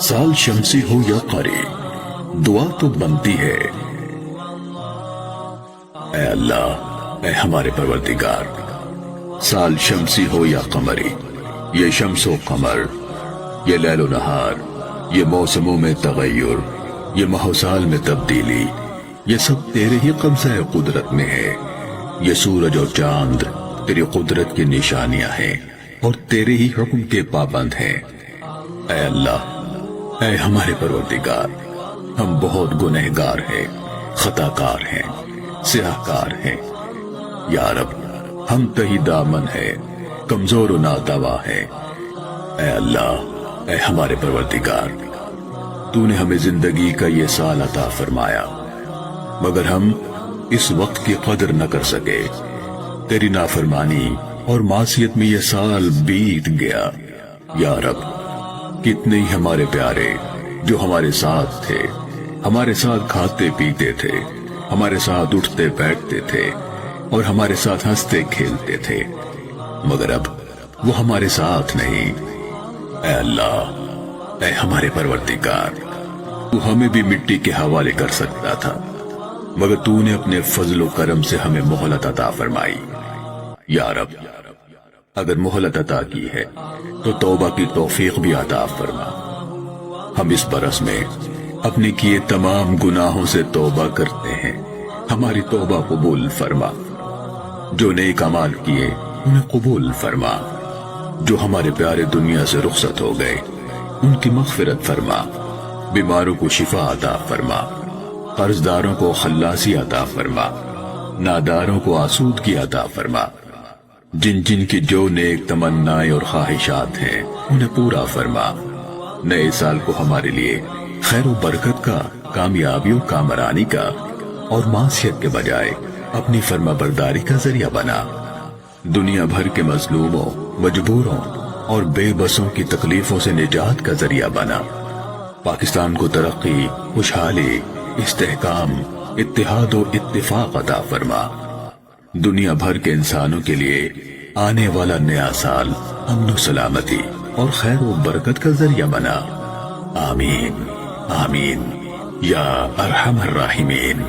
سال شمسی ہو یا قمری، دعا تو بنتی ہے۔ اے اللہ، اے ہمارے پروردگار، سال شمسی ہو یا قمری، یہ شمس و قمر، یہ لیل و نہار، یہ موسموں میں تغیر، یہ ماہ و سال میں تبدیلی، یہ سب تیرے ہی قبضہ قدرت میں ہے۔ یہ سورج اور چاند تیری قدرت کی نشانیاں ہیں اور تیرے ہی حکم کے پابند ہیں۔ اے اللہ، اے ہمارے پروردگار، ہم بہت گنہگار ہیں، خطا کار ہیں، سیاہ کار ہیں۔ یا رب، ہم تہی دامن ہیں، کمزور و ناتوا ہیں۔ اے اللہ، اے ہمارے پروردگار، تو نے ہمیں زندگی کا یہ سال عطا فرمایا، مگر ہم اس وقت کی قدر نہ کر سکے۔ تیری نافرمانی اور معصیت میں یہ سال بیت گیا۔ یا رب، کتنے ہی ہمارے پیارے جو ہمارے ساتھ تھے، ہمارے ساتھ کھاتے پیتے تھے، ہمارے ساتھ اٹھتے بیٹھتے تھے اور ہمارے ساتھ ہنستے کھیلتے تھے، مگر اب وہ ہمارے ساتھ نہیں۔ اے اللہ، اے ہمارے پروردگار، تو ہمیں بھی مٹی کے حوالے کر سکتا تھا، مگر تو نے اپنے فضل و کرم سے ہمیں مہلت عطا فرمائی۔ یا رب، اگر مہلت عطا کی ہے تو توبہ کی توفیق بھی عطا فرما۔ ہم اس برس میں اپنے کیے تمام گناہوں سے توبہ کرتے ہیں، ہماری توبہ قبول فرما۔ جو نیک اعمال کیے انہیں قبول فرما، جو ہمارے پیارے دنیا سے رخصت ہو گئے ان کی مغفرت فرما، بیماروں کو شفا عطا فرما، قرض داروں کو خلاصی عطا فرما، ناداروں کو آسودگی عطا فرما۔ جن جن کی جو نیک تمنائیں اور خواہشات ہیں انہیں پورا فرما۔ نئے سال کو ہمارے لیے خیر و برکت کا، کامیابی و کامرانی کا اور معصیت کے بجائے اپنی فرما برداری کا ذریعہ بنا۔ دنیا بھر کے مظلوموں، مجبوروں اور بے بسوں کی تکلیفوں سے نجات کا ذریعہ بنا۔ پاکستان کو ترقی، خوشحالی، استحکام، اتحاد و اتفاق عطا فرما۔ دنیا بھر کے انسانوں کے لیے آنے والا نیا سال امن و سلامتی اور خیر و برکت کا ذریعہ بنا۔ آمین آمین یا ارحم الراحمین۔